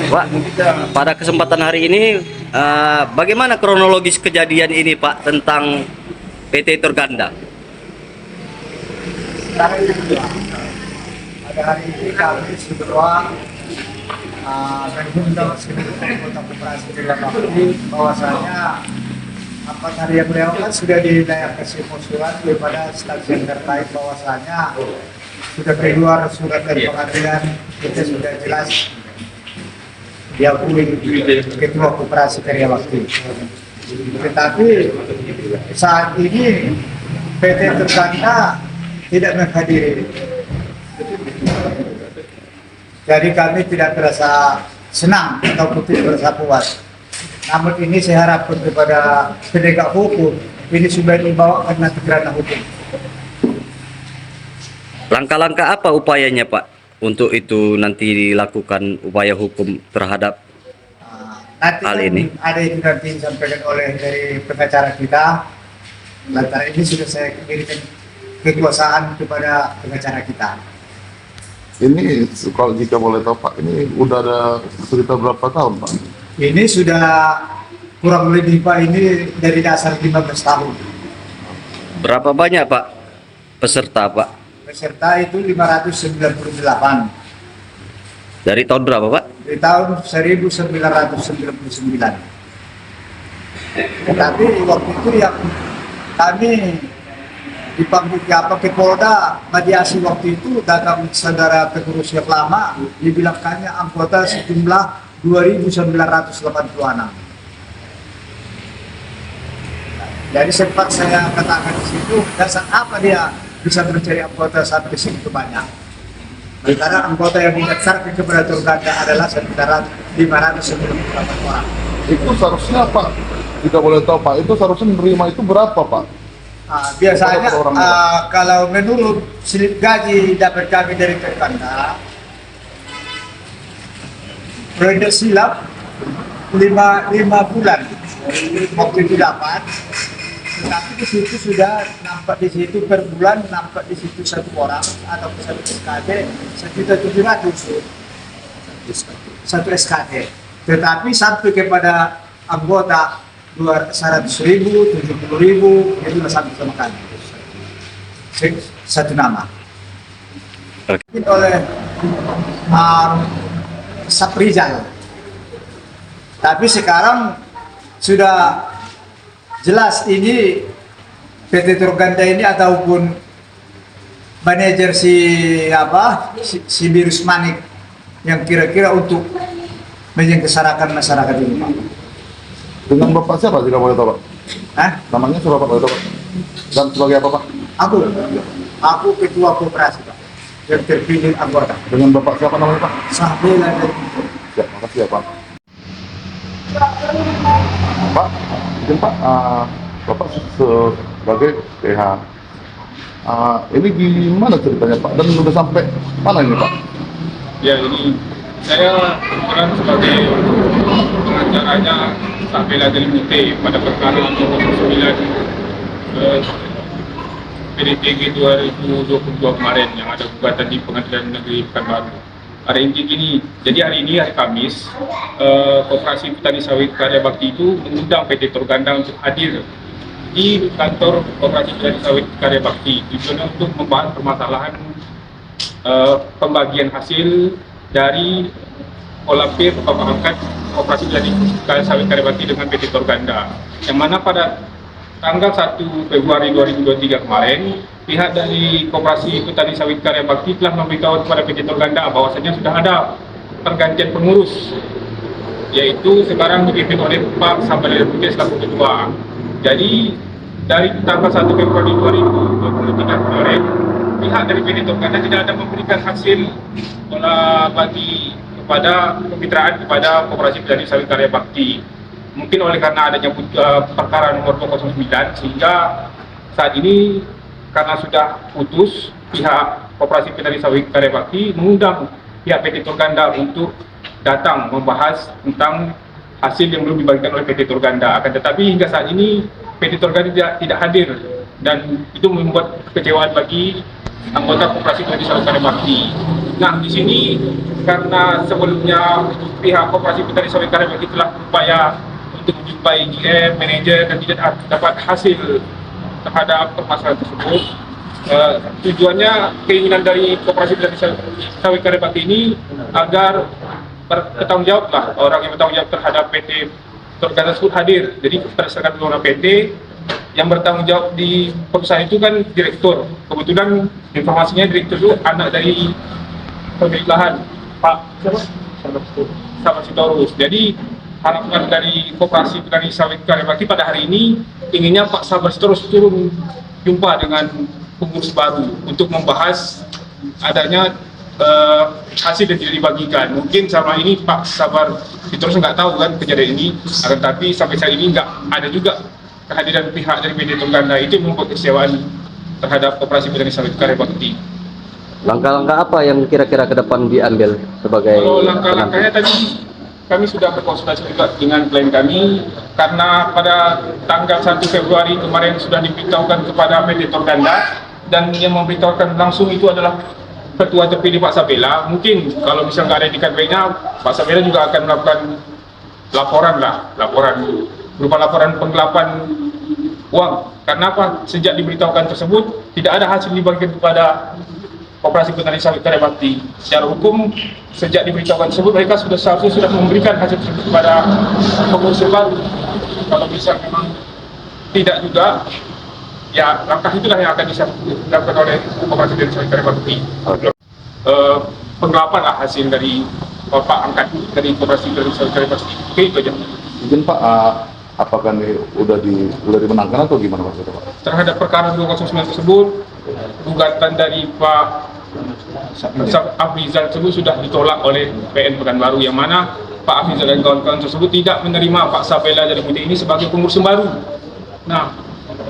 Pak, pada kesempatan hari ini, bagaimana kronologis kejadian ini, Pak, tentang PT Turganda? Pada hari ini kami semua mengundang seluruh anggota koperasi Kerja Bakti bahwasanya 4 hari yang lalu kan sudah dilayangkan surat kepada instansi terkait bahwasanya sudah keluar surat dari pengadilan, kita sudah jelas diakui ketua koperasi Kerja Bakti. Tetapi saat ini PT Turganda tidak menghadiri. Jadi kami tidak terasa senang ataupun tidak terasa puas. Namun ini saya harapkan kepada penegak hukum, ini sudah dibawa karena ranah hukum. Langkah-langkah apa upayanya, Pak, untuk itu nanti dilakukan upaya hukum terhadap Nanti hal kan ini? ada yang nanti disampaikan oleh dari pengacara kita. Lantaran ini sudah saya berikan kekuasaan kepada pengacara kita. Ini kalau jika boleh tahu Pak, ini udah ada sekitar berapa tahun Pak? Ini sudah kurang lebih Pak, ini dari dasar 15 tahun. Berapa banyak, Pak, peserta, Pak? Peserta itu 598 Dari tahun berapa, Pak? di tahun 1999. Tetapi waktu itu yang kami dipanggil ke Polda mediasi waktu itu, datang saudara pengurus yang lama, dibilangkannya anggota sejumlah 2.986. Jadi sempat saya katakan di situ, dasar apa dia bisa mencari anggota sampai segitu banyak. Sementara anggota yang didaftarkan kepada Turganda adalah sekitar 598 orang. Itu seharusnya Pak, jika boleh tahu Pak, itu seharusnya menerima itu berapa Pak? Biasanya Berapa orang? kalau menurut slip gaji dapat kami dari Turganda, periode silap 5 bulan waktu itu dapat. Tetapi di situ sudah nampak, di situ per bulan nampak di situ 1 orang atau 1 SKD 1.700.000 1 SKD. Tetapi sampai kepada anggota 200.000, 70.000 itu sampai sama kami. Satu nama. Oke. Oleh Saprizal. Tapi sekarang sudah jelas ini PT Turganda ini ataupun manajer si Virus Manik yang kira-kira untuk menyengsarakan masyarakat ini, Pak. Dengan Bapak siapa jika boleh tahu Pak? Hah? Namanya siapa Pak boleh tahu Pak? Dan sebagai apa Pak? Aku ketua koperasi, Pak, yang terpilih anggota. Dengan Bapak siapa namanya Pak? Sahbela dari Ya, makasih ya Pak. Pak, izin Pak, Bapak sebagai PH. Ini gimana ceritanya Pak? Dan udah sampai mana ini Pak? Ya, ini saya berperan sebagai pengacaranya Sahbela Del Mute pada perkara nomor 9 PDTG 2022 kemarin yang ada gugatan di Pengadilan Negeri Pekanbaru. Hari ini gini, jadi hari ini hari Kamis, Koperasi Petani Sawit Karya Bakti itu mengundang PT Turganda untuk hadir di kantor Koperasi Petani Sawit Karya Bakti tujuannya untuk membahas permasalahan pembagian hasil dari Polapir atau angkat Koperasi Petani Sawit Karya Bakti dengan PT Turganda, yang mana pada tanggal 1 Februari 2023 kemarin, pihak dari Koperasi Petani Sawit Karya Bakti telah memberitahu kepada PT Turganda bahwasanya sudah ada pergantian pengurus, yaitu sekarang dipimpin oleh Pak Sahbela Del Mute selaku ketua. Jadi dari tanggal 1 Februari 2023 kemarin, pihak dari PT Turganda tidak ada memberikan hasil bagi kepada kemitraan kepada Koperasi Petani Sawit Karya Bakti. Mungkin oleh karena adanya perkara nomor 209, sehingga saat ini karena sudah putus, pihak Koperasi Petani Sawit Karya Bakti mengundang pihak PT Turganda untuk datang membahas tentang hasil yang belum dibagikan oleh PT Turganda. Akan tetapi hingga saat ini PT Turganda tidak hadir, dan itu membuat kekecewaan bagi anggota Koperasi Petani Sawit Karya Bakti. Nah, di sini karena sebelumnya pihak Koperasi Petani Sawit Karebati telah berupaya untuk menjumpai GM, manajer, dan tidak dapat hasil terhadap permasalahan tersebut. Tujuannya, keinginan dari Koperasi Petani Sawit Karebati ini agar bertanggung jawab lah, orang yang bertanggung jawab terhadap PT Torganda tersebut hadir. Jadi berdasarkan undang PT, yang bertanggung jawab di perusahaan itu kan direktur. Kebetulan informasinya direktur itu anak dari pemilik lahan, Pak Sabar Sitorus. Jadi harapan dari Koperasi Petani Sawit Karebati pada hari ini inginnya Pak Sabar Sitorus turun jumpa dengan pengurus baru untuk membahas adanya hasil yang tidak dibagikan. Mungkin selama ini Pak Sabar Sitorus nggak tahu kan kejadian ini, akan tapi sampai saat ini nggak ada juga kehadiran pihak dari PT Torganda. Itu membuat kekecewaan terhadap Koperasi Petani Sawit Karebati. Langkah-langkah apa yang kira-kira ke depan diambil sebagai Kalau langkah-langkahnya tadi kami sudah berkonsultasi juga dengan klien kami, karena pada tanggal 1 Februari kemarin sudah diberitahukan kepada PT Torganda, dan yang memberitahukan langsung itu adalah Ketua terpilih Pak Sabela. Mungkin kalau misalnya nggak ada etikat baiknya, Pak Sabela juga akan melakukan laporan berupa laporan penggelapan uang. Karena apa? Sejak diberitahukan tersebut tidak ada hasil dibagikan kepada Koperasi Petani Sawit Karebati. Secara hukum, sejak diberitahukan tersebut mereka seharusnya sudah memberikan hasil tersebut kepada pengurus baru. Kalau bisa memang tidak juga, ya langkah itulah yang akan dilakukan oleh Koperasi Petani Sawit Karebati. Penggelapan lah hasil dari Pak angkat dari Koperasi Petani Sawit Karebati. Oke, itu aja. Mungkin Pak, apakah ini udah dimenangkan atau gimana Pak? Terhadap perkara 209 tersebut, gugatan dari Pak Afrizal tersebut sudah ditolak oleh PN Pekanbaru, yang mana Pak Afrizal dan kawan-kawan tersebut tidak menerima Pak Sabela dari PT ini sebagai pengurus baru. Nah,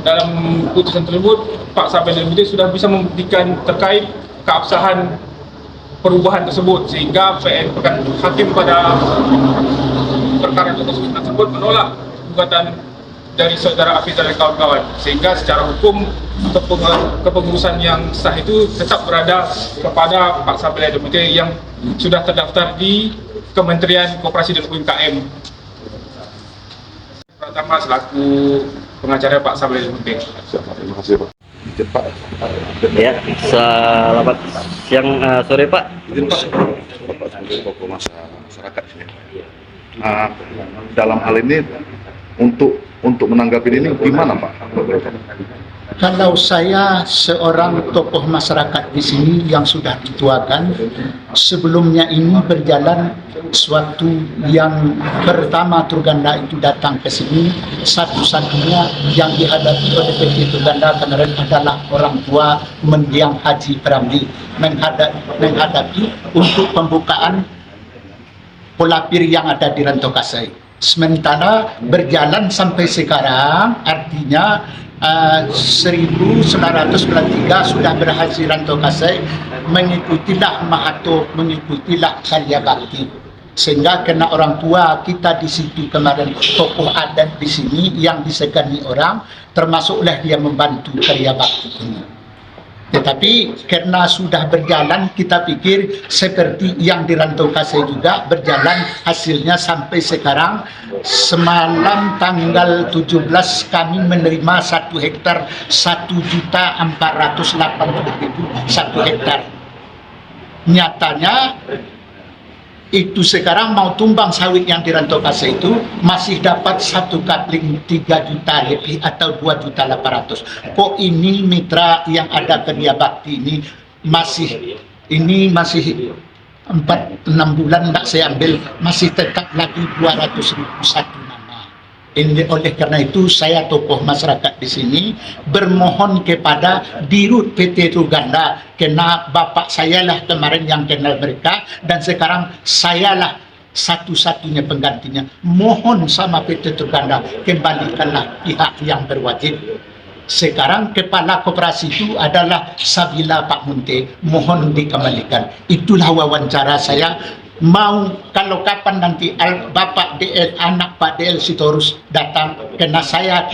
dalam putusan tersebut Pak Sabela dari PT sudah bisa membuktikan terkait keabsahan perubahan tersebut, sehingga PN Hakim pada perkara 209 tersebut menolak gugatan dari saudara Afrizal dan kawan-kawan, sehingga secara hukum kepengurusan yang sah itu tetap berada kepada Pak Sabela Deputi yang sudah terdaftar di Kementerian Koperasi dan UMKM. Pertama selaku pengacara Pak Sabela Deputi. Terima kasih Pak. Izin Pak. Ya, selamat siang, sore Pak. Izin Pak. Bapak sebagai tokoh masyarakat di sini. Dalam hal ini untuk menanggapi ini gimana Pak? Kalau saya seorang tokoh masyarakat di sini yang sudah dituakan, sebelumnya ini berjalan suatu yang pertama Torganda itu datang ke sini, satu-satunya yang dihadapi oleh PT Torganda kemarin adalah orang tua mendiang Haji Pramli menghadapi untuk pembukaan Polapir yang ada di Rantau Kasai. Sementara berjalan sampai sekarang, artinya 1993 sudah berhasil Rantau Kasai, mengikutilah Mahathir, mengikutilah karya bakti, sehingga kena orang tua kita di situ kemarin, tokoh adat di sini yang disegani orang, termasuklah dia membantu karya bakti ini. Tetapi karena sudah berjalan, kita pikir seperti yang di Rantau Kasai juga berjalan hasilnya sampai sekarang. Semalam tanggal 17 kami menerima 1 hektar 1.480.000 1 hektar. Nyatanya itu sekarang mau tumbang sawit yang di Rantau Kasai itu masih dapat 1 kapling 3 juta lebih atau 2.800.000. Kok ini mitra yang ada kerja bakti ini masih 4-6 bulan tidak saya ambil, masih tetap lagi 200.000 satu nama. Ini oleh karena itu saya tokoh masyarakat di sini bermohon kepada Dirut PT Torganda, karena bapak saya lah kemarin yang kenal mereka dan sekarang sayalah satu-satunya penggantinya. Mohon sama PT Torganda, kembalikanlah pihak yang berwajib. Sekarang kepala koperasi itu adalah Sabila Pak Munte, mohon dikembalikan. Itulah wawancara saya. Mau kalau kapan nanti Bapak DL, anak Pak DL Sitorus datang, karena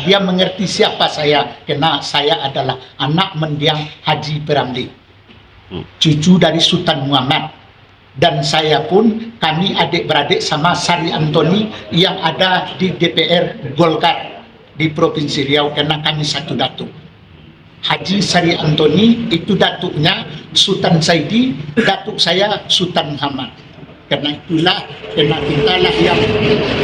dia mengerti siapa saya, karena saya adalah anak mendiang Haji Pramli. cucu dari Sultan Muhammad. Dan saya pun, kami adik-beradik sama Sari Antoni yang ada di DPR Golkar di Provinsi Riau, karena kami satu datuk. Haji Sari Antoni itu datuknya Sultan Saidi, datuk saya Sultan Muhammad. Karena itulah, karena kitalah yang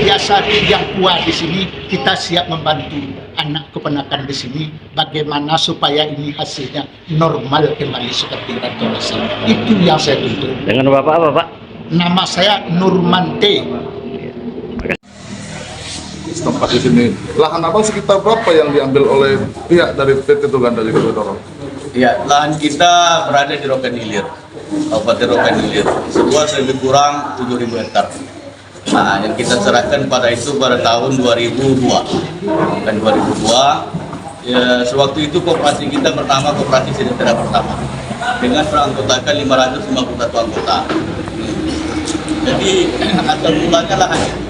biasa, yang kuat di sini, kita siap membantu anak keponakan di sini bagaimana supaya ini hasilnya normal kembali seperti Ratu Nasi. Itu yang saya tuntut. Dengan Bapak apa, Pak? Nama saya Nurmante. Tempat di sini. Lahan abang sekitar berapa yang diambil oleh pihak dari PT Toganda di Kabupaten Dorong? Ya, lahan kita berada di Rokan Hilir, Kabupaten Rokan Hilir, seluas lebih kurang 7.000 hektar. Nah, yang kita serahkan pada itu pada tahun 2002. Dan 2002, ya, sewaktu itu koperasi kita pertama, koperasi sejahtera pertama, dengan beranggotakan 551 anggota. Jadi, asal mulanya lahan itu.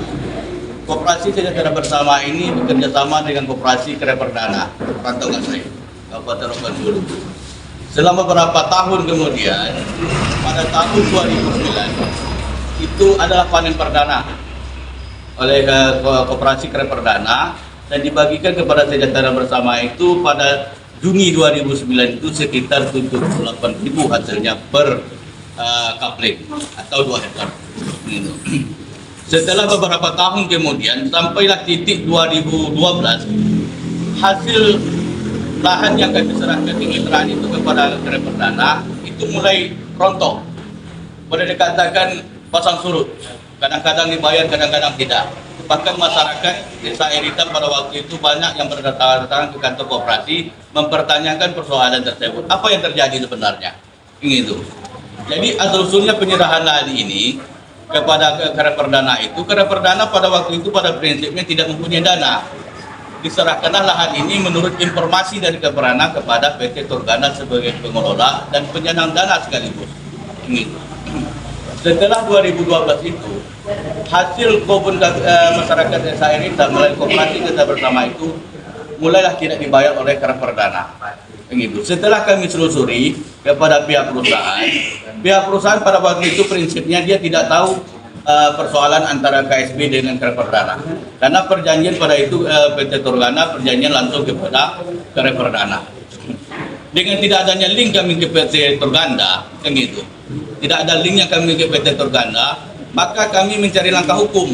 Koperasi sejahtera bersama ini bekerja sama dengan koperasi Kere Perdana, Rantau Ngasai, Kabupaten Rokan Hilir. Selama beberapa tahun kemudian, pada tahun 2009, itu adalah panen perdana oleh koperasi Kere Perdana dan dibagikan kepada sejahtera bersama itu pada Juni 2009 itu sekitar 78.000 hasilnya per kapling atau 2 hektar. Gitu. Setelah beberapa tahun kemudian, sampailah titik 2012, hasil lahan yang kami serahkan kemitraan itu kepada Kere Perdana itu mulai rontok. Boleh dikatakan pasang surut. Kadang-kadang dibayar, kadang-kadang tidak. Bahkan masyarakat desa Eritam pada waktu itu banyak yang berdatangan ke kantor koperasi mempertanyakan persoalan tersebut. Apa yang terjadi sebenarnya? Itu. Jadi asal-usulnya penyerahan lahan ini kepada Kere Perdana itu, Kere Perdana pada waktu itu pada prinsipnya tidak mempunyai dana. Diserahkanlah lahan ini menurut informasi dari Kere Perdana kepada PT Torgana sebagai pengelola dan penyandang dana sekaligus. Gitu. Setelah 2012 itu, hasil kebun masyarakat desa Eritam melalui koperasi kita bersama itu mulailah tidak dibayar oleh Kere Perdana. Begitu. Setelah kami selusuri kepada pihak perusahaan pada waktu itu prinsipnya dia tidak tahu persoalan antara KSB dengan Kere Perdana. Karena perjanjian pada itu PT Torgana perjanjian langsung kepada Kere Perdana. Dengan tidak adanya link kami ke PT Torganda, kan gitu. Tidak ada linknya kami ke PT Torganda, maka kami mencari langkah hukum.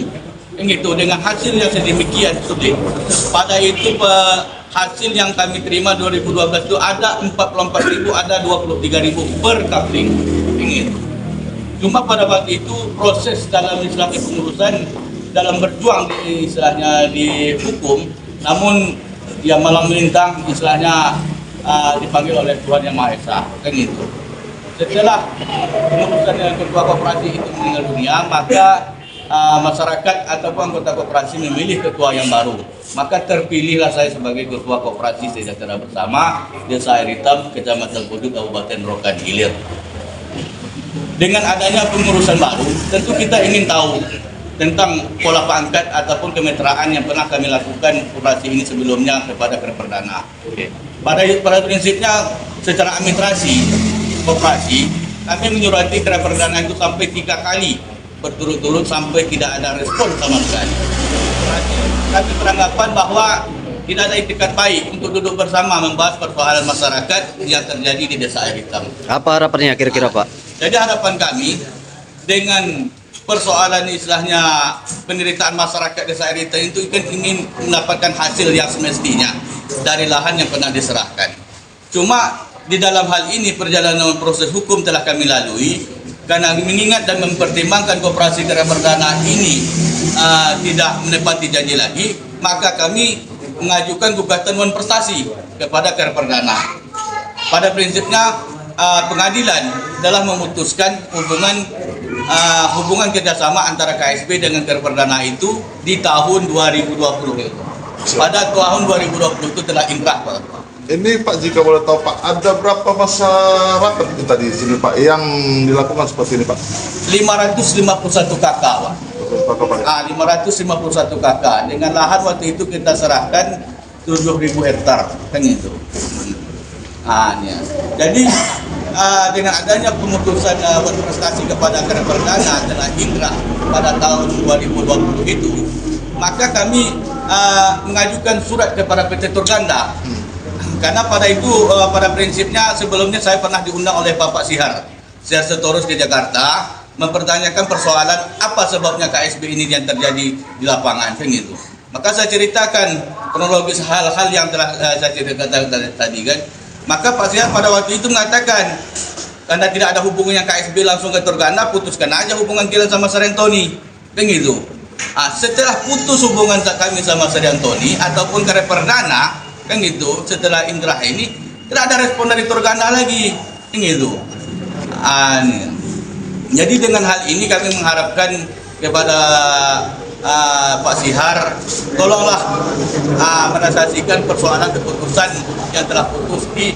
Kan gitu, dengan hasil yang sedemikian sulit. Pada itu hasil yang kami terima 2012 itu ada 44.000, ada 23.000 per kapling. Ingin. Cuma pada waktu itu proses dalam istilahnya pengurusan dalam berjuang di istilahnya di hukum, namun yang malam melintang istilahnya dipanggil oleh Tuhan Yang Maha Esa, kan gitu. Setelah pengurusan dengan ketua koperasi itu meninggal dunia, maka masyarakat ataupun anggota koperasi memilih ketua yang baru. Maka terpilihlah saya sebagai ketua koperasi sejahtera bersama Desa Eritam, Kecamatan Kudu, Kabupaten Rokan Hilir. Dengan adanya pengurusan baru, tentu kita ingin tahu tentang pola pangkat ataupun kemitraan yang pernah kami lakukan koperasi ini sebelumnya kepada Kere Perdana. Pada prinsipnya secara administrasi koperasi, kami menyurati Kere Perdana itu sampai 3 kali berturut-turut sampai tidak ada respon sama sekali. Kami beranggapan bahwa tidak ada itikat baik untuk duduk bersama membahas persoalan masyarakat yang terjadi di Desa Eritam. Apa harapannya kira-kira, Pak? Jadi harapan kami dengan persoalan istilahnya penderitaan masyarakat Desa Eritam itu kan ingin mendapatkan hasil yang semestinya dari lahan yang pernah diserahkan. Cuma di dalam hal ini perjalanan proses hukum telah kami lalui. Karena mengingat dan mempertimbangkan koperasi Kere Perdana ini tidak menepati janji lagi, maka kami mengajukan gugatan non prestasi kepada Kere Perdana. Pada prinsipnya pengadilan telah memutuskan hubungan kerjasama antara KSB dengan Kere Perdana itu di tahun 2020. Pada tahun 2020 itu telah inkrah, Pak. Ini Pak, jika boleh tahu Pak, ada berapa masyarakat itu tadi sini Pak yang dilakukan seperti ini Pak? 551 kakak, Pak. 551 kakak. Dengan lahan waktu itu kita serahkan 7.000 hektar, kan itu. Ya. Jadi dengan adanya pemutusan berprestasi kepada Karya Perdana adalah inkrah pada tahun 2020 itu, maka kami mengajukan surat kepada PT Turganda. Karena pada itu, pada prinsipnya sebelumnya saya pernah diundang oleh Bapak Sihar Setorus ke Jakarta mempertanyakan persoalan apa sebabnya KSB ini yang terjadi di lapangan, begitu. Maka saya ceritakan kronologis hal-hal yang telah saya ceritakan tadi kan. Maka Pak Sihar pada waktu itu mengatakan, karena tidak ada hubungannya KSB langsung ke Turganda, putuskan aja hubungan kita sama Sarentoni, begitu. Setelah putus hubungan kami sama Sarentoni ataupun Karya Perdana, kan gitu, setelah inkrah ini tidak ada respon dari Turganda lagi, kan gitu. Jadi dengan hal ini kami mengharapkan kepada Pak Sihar, tolonglah menasasikan persoalan keputusan yang telah putus di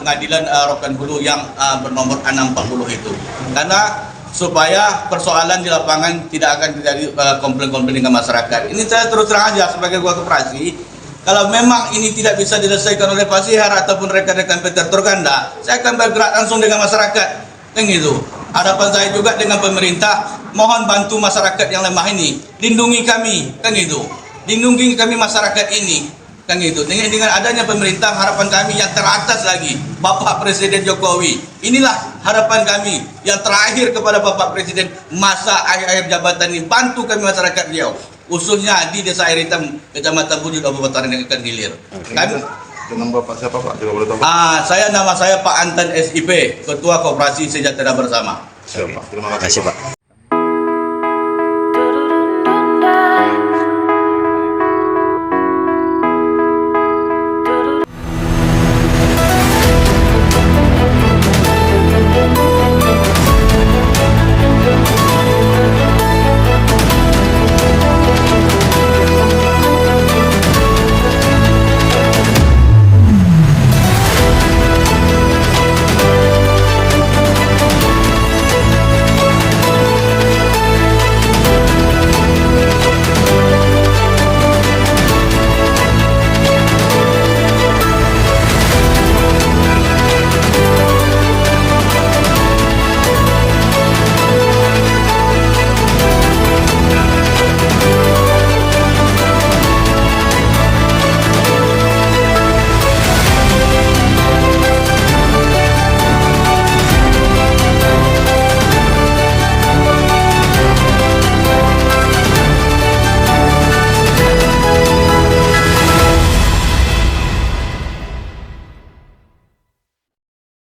pengadilan Rokan Hulu yang bernomor 640 itu, karena supaya persoalan di lapangan tidak akan terjadi komplain-komplain dengan masyarakat. Ini saya terus terang aja sebagai ketua koperasi, kalau memang ini tidak bisa diselesaikan oleh Pak Sihar ataupun rekan-rekan PT Turganda, saya akan bergerak langsung dengan masyarakat, kan gitu. Harapan saya juga dengan pemerintah, mohon bantu masyarakat yang lemah ini, lindungi kami, kan gitu. Lindungi kami masyarakat ini, kan gitu. Dengan adanya pemerintah, harapan kami yang teratas lagi, Bapak Presiden Jokowi. Inilah harapan kami yang terakhir kepada Bapak Presiden masa akhir-akhir jabatan ini, bantu kami masyarakat Riau, khususnya di Desa Air Hitam, Kecamatan Bujur, Kabupaten Ikan Hilir. Kami, dengan Bapak siapa Pak? Juga boleh tahu. nama saya Pak Anton SIP, Ketua Koperasi Sejahtera Bersama. Siap Pak. Terima Terima kasih Pak.